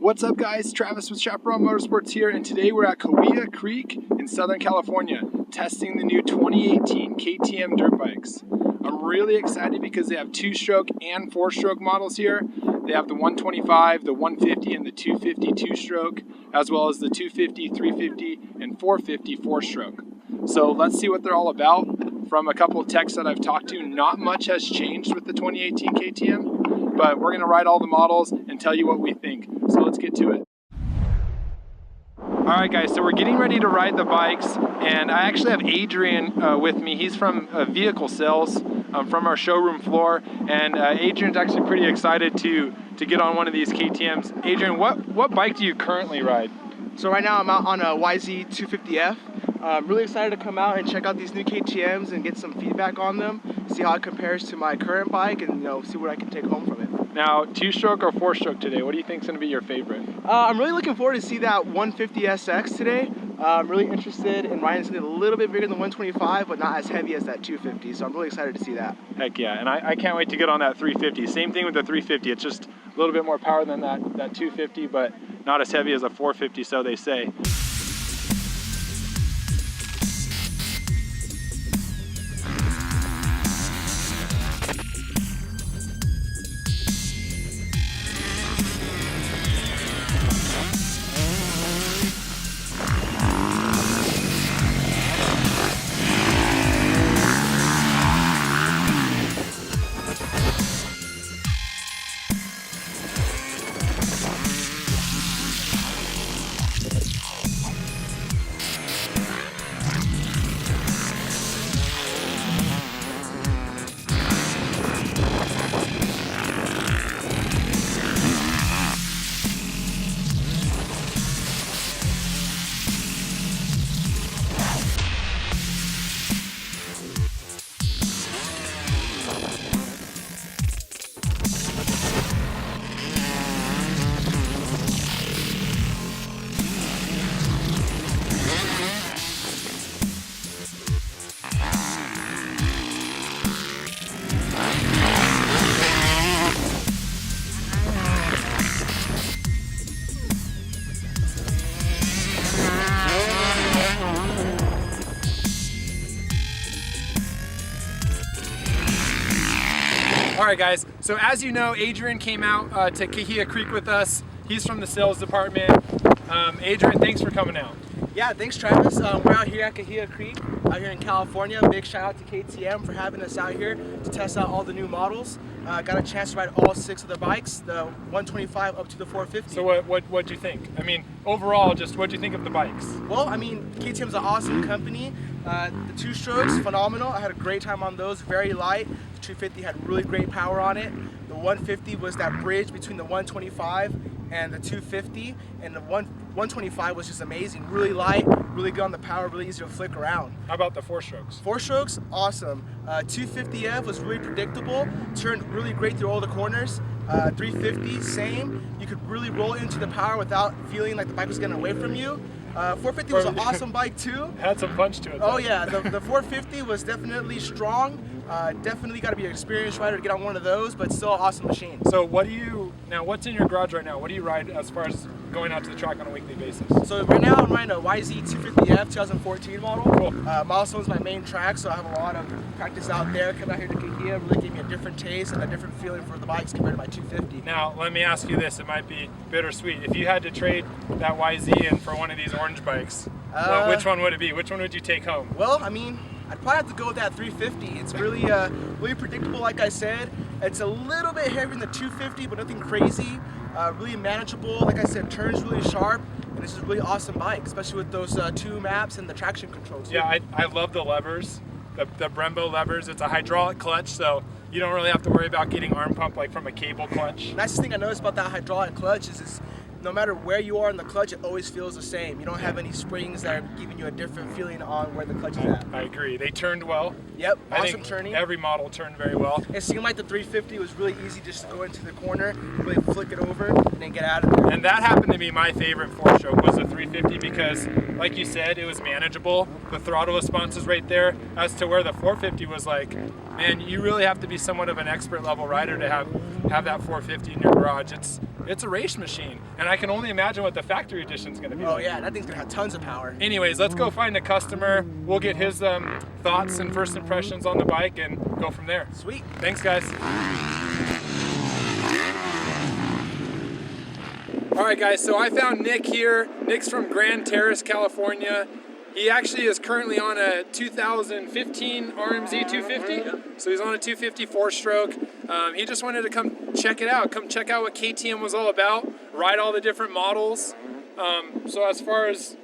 What's up, guys? Travis with Chaparral Motorsports here, and today we're at Cahiulla Creek in Southern California testing the new 2018 KTM dirt bikes. I'm really excited because they have 2-stroke and 4-stroke models here. They have the 125, the 150, and the 250 2-stroke, as well as the 250, 350, and 450 4-stroke. So let's see what they're all about. From a couple of techs that I've talked to, not much has changed with the 2018 KTM, but we're gonna ride all the models and tell you what we think. So let's get to it. All right, guys, so we're getting ready to ride the bikes, and I actually have Adrian with me. He's from vehicle sales from our showroom floor, and Adrian's actually pretty excited to get on one of these KTMs. Adrian, what bike do you currently ride? So right now I'm out on a YZ 250F. I'm really excited to come out and check out these new KTMs and get some feedback on them, see how it compares to my current bike, and see what I can take home from it. Now, 2-stroke or 4-stroke today, what do you think is going to be your favorite? I'm really looking forward to see that 150 SX today. I'm really interested in riding something a little bit bigger than 125, but not as heavy as that 250, so I'm really excited to see that. Heck yeah, and I can't wait to get on that 350. Same thing with the 350, it's just a little bit more power than that 250, but not as heavy as a 450, so they say. All right, guys, so as you know, Adrian came out to Cahiulla Creek with us. He's from the sales department. Adrian, thanks for coming out. Yeah, thanks Travis. We're out here at Cahiulla Creek, out here in California. Big shout out to KTM for having us out here to test out all the new models. Got a chance to ride all 6 of the bikes, the 125 up to the 450. So what'd you think? I mean, overall, just what'd you think of the bikes? Well, I mean, KTM's an awesome company. The 2-strokes, phenomenal. I had a great time on those, very light. The 250 had really great power on it. The 150 was that bridge between the 125 and the 250, and the 125 was just amazing. Really light, really good on the power, really easy to flick around. How about the 4-strokes? 4-strokes, awesome. 250F was really predictable, turned really great through all the corners. 350, same. You could really roll into the power without feeling like the bike was getting away from you. 450 was an awesome bike too. Had some punch to it though. Oh yeah, the 450 was definitely strong. Definitely got to be an experienced rider to get on one of those, but still an awesome machine. So what's in your garage right now? What do you ride as far as going out to the track on a weekly basis? So right now I'm riding a YZ 250F 2014 model. Cool. Milestone's my main track, so I have a lot of practice out there. Coming out here to Cahiulla really gave me a different taste and a different feeling for the bikes compared to my 250. Now, let me ask you this, it might be bittersweet. If you had to trade that YZ in for one of these orange bikes, which one would it be? Which one would you take home? Well, I mean, I'd probably have to go with that 350. It's really really predictable, like I said. It's a little bit heavier than the 250, but nothing crazy. Really manageable, like I said, turns really sharp, and this is a really awesome bike, especially with those 2 maps and the traction controls. Yeah, I love the levers, the Brembo levers. It's a hydraulic clutch, so you don't really have to worry about getting arm pump like from a cable clutch. Nicest thing I noticed about that hydraulic clutch is no matter where you are in the clutch, it always feels the same. You don't have any springs that are giving you a different feeling on where the clutch is at. I agree. They turned well. Yep, I awesome think turning. Every model turned very well. It seemed like the 350 was really easy just to go into the corner, really flick it over, and then get out of there. And that happened to be my favorite 4-stroke was the 350 because, like you said, it was manageable. The throttle response is right there. As to where the 450 was like, man, you really have to be somewhat of an expert level rider to have that 450 in your garage. It's it's a race machine, and I can only imagine what the factory edition is going to be. Oh yeah, that thing's gonna have tons of power. Anyways, let's go find a customer. We'll get his thoughts and first impressions on the bike and go from there. Sweet. Thanks, guys. All right, guys, so I found Nick here. Nick's from Grand Terrace, California. He actually is currently on a 2015 RMZ 250. Yep. So he's on a 250 4-stroke. He just wanted to come check it out. Come check out what KTM was all about, ride all the different models. So as far as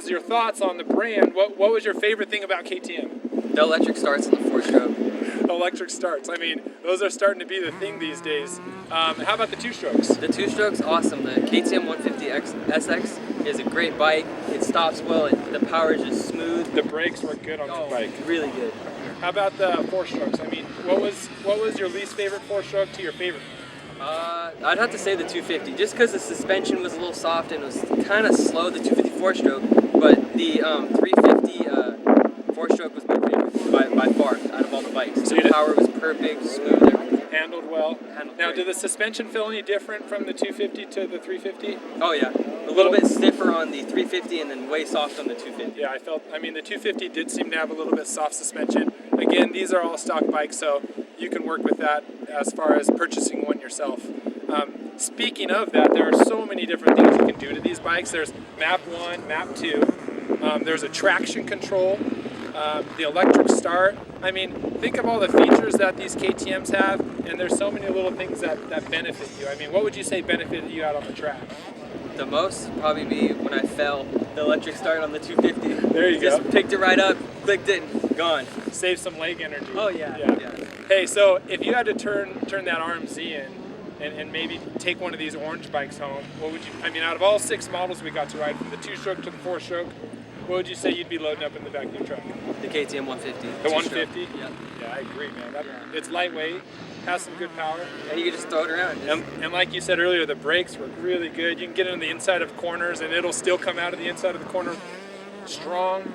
your thoughts on the brand, what was your favorite thing about KTM? The electric starts on the 4-stroke. Electric starts. I mean, those are starting to be the thing these days. How about the 2-strokes? The 2-stroke's awesome. The KTM 150 SX is a great bike. It stops well. The power is just smooth. The brakes were good on the bike. Really good. How about the 4-strokes? I mean, what was your least favorite 4-stroke to your favorite? I'd have to say the 250, just because the suspension was a little soft and it was kind of slow, the 250 4-stroke, but the 350 4-stroke was my favorite by far out of all the bikes. So the power was perfect, smooth, everything. Handled well. Now, did the suspension feel any different from the 250 to the 350? Oh yeah, a little bit stiffer on the 350 and then way soft on the 250. Yeah, I mean, the 250 did seem to have a little bit soft suspension. Again, these are all stock bikes, so you can work with that as far as purchasing one yourself. Speaking of that, there are so many different things you can do to these bikes. There's map 1, map 2, there's a traction control, the electric start. I mean, think of all the features that these KTMs have, and there's so many little things that benefit you. I mean, what would you say benefited you out on the track? The most would probably be when I fell, the electric start on the 250. There you go. Just picked it right up, clicked it, gone. Save some leg energy. Oh yeah. Hey, so if you had to turn that RMZ in and maybe take one of these orange bikes home, what would you, I mean, out of all 6 models we got to ride, from the 2-stroke to the 4-stroke, what would you say you'd be loading up in the back of your truck? The KTM 150. The 150? Yeah. Yeah, I agree, man. It's lightweight, has some good power. And you can just throw it around. And like you said earlier, the brakes were really good. You can get into the inside of corners and it'll still come out of the inside of the corner strong.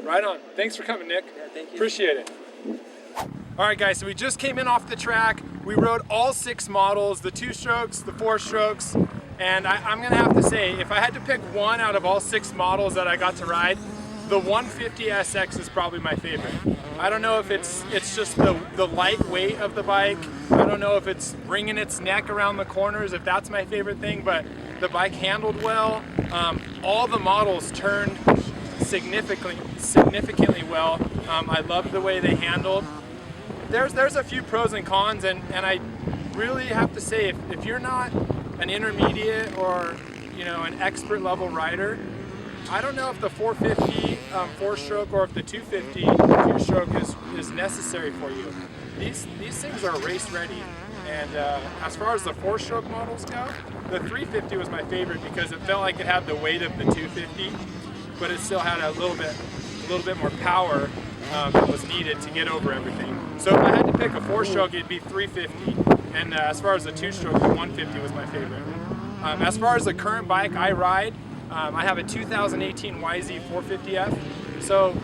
Right on. Thanks for coming, Nick. Yeah, thank you. Appreciate it. All right, guys, so we just came in off the track. We rode all 6 models, the 2-strokes, the 4-strokes, and I'm gonna have to say, if I had to pick one out of all 6 models that I got to ride, the 150 SX is probably my favorite. I don't know if it's just the lightweight of the bike. I don't know if it's bringing its neck around the corners, if that's my favorite thing, but the bike handled well. All the models turned significantly well. I loved the way they handled. There's a few pros and cons, and I really have to say, if you're not an intermediate or an expert level rider, I don't know if the 450 4-stroke or if the 250 2-stroke is necessary for you. These things are race ready, and as far as the 4-stroke models go, the 350 was my favorite because it felt like it had the weight of the 250, but it still had a little bit more power that was needed to get over everything. So if I had to pick a 4-stroke, it'd be 350, and as far as the 2-stroke, the 150 was my favorite. As far as the current bike I ride, I have a 2018 YZ 450F. So,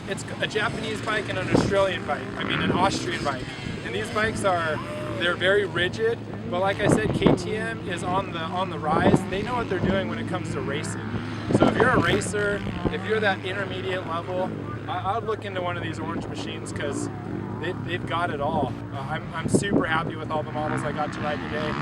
it's a Japanese bike and an Australian bike. I mean, an Austrian bike. And these bikes they're very rigid, but like I said, KTM is on the rise. They know what they're doing when it comes to racing. So if you're a racer, if you're that intermediate level, I'd look into one of these orange machines because they've got it all. I'm super happy with all the models I got to ride today.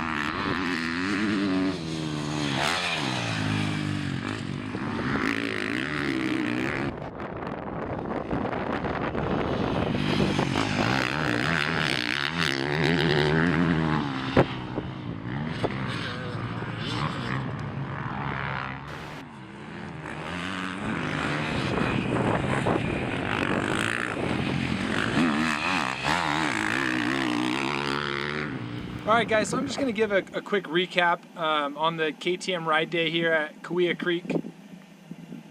All right, guys, so I'm just going to give a quick recap on the KTM ride day here at Cahiulla Creek.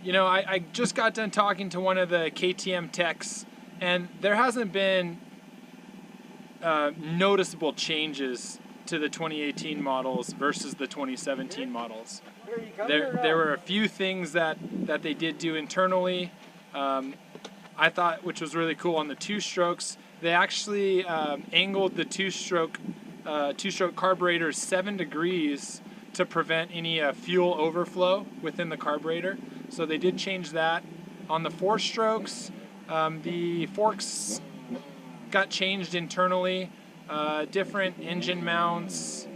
I just got done talking to one of the KTM techs, and there hasn't been noticeable changes to the 2018 models versus the 2017 models. There were a few things that they did do internally, I thought, which was really cool on the 2-strokes. They actually angled the 2-stroke two-stroke carburetor is 7 degrees to prevent any fuel overflow within the carburetor. So they did change that. On the 4-strokes, the forks got changed internally, different engine mounts.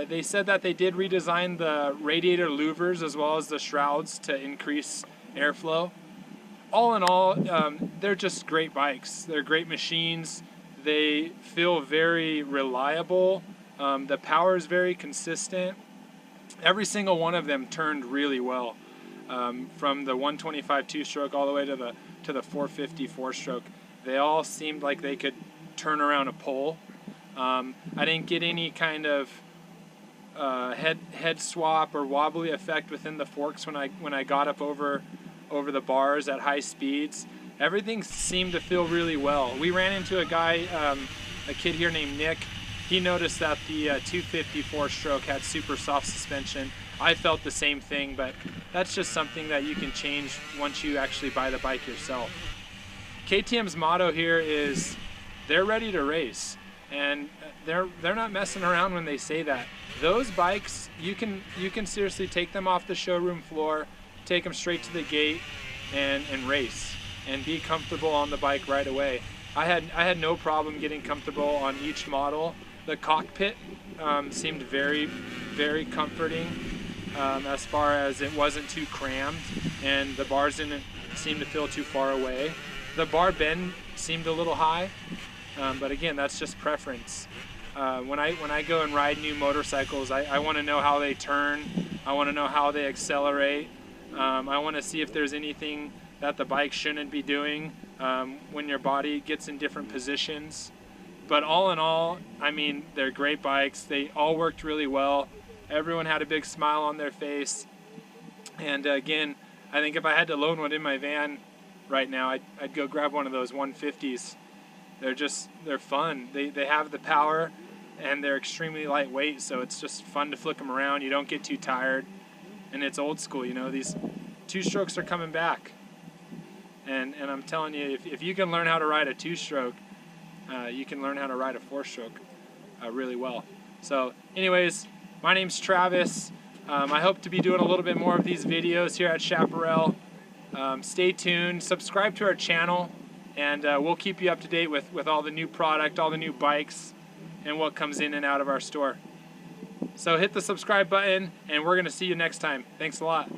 They said that they did redesign the radiator louvers as well as the shrouds to increase airflow. All in all, they're just great bikes. They're great machines. They feel very reliable. The power is very consistent. Every single one of them turned really well. From the 125 two-stroke all the way to the 450 four-stroke. They all seemed like they could turn around a pole. I didn't get any kind of head swap or wobbly effect within the forks when I got up over the bars at high speeds. Everything seemed to feel really well. We ran into a guy, a kid here named Nick. He noticed that the 250 four-stroke had super soft suspension. I felt the same thing, but that's just something that you can change once you actually buy the bike yourself. KTM's motto here is they're ready to race, and they're not messing around when they say that. Those bikes, you can seriously take them off the showroom floor, take them straight to the gate, and race, and be comfortable on the bike right away. I had no problem getting comfortable on each model. The cockpit seemed very, very comforting. As far as it wasn't too crammed and the bars didn't seem to feel too far away. The bar bend seemed a little high, but again, that's just preference. When I go and ride new motorcycles, I want to know how they turn. I want to know how they accelerate. I want to see if there's anything that the bike shouldn't be doing when your body gets in different positions. But all in all, I mean, they're great bikes. They all worked really well. Everyone had a big smile on their face. And again, I think if I had to load one in my van right now, I'd go grab one of those 150s. They're fun. They have the power, and they're extremely lightweight, so it's just fun to flick them around. You don't get too tired, and it's old school, you know. These two-strokes are coming back. And I'm telling you, if you can learn how to ride a two-stroke, you can learn how to ride a four-stroke really well. So anyways, my name's Travis. I hope to be doing a little bit more of these videos here at Chaparral. Stay tuned, subscribe to our channel, and we'll keep you up to date with all the new product, all the new bikes, and what comes in and out of our store. So hit the subscribe button, and we're going to see you next time. Thanks a lot.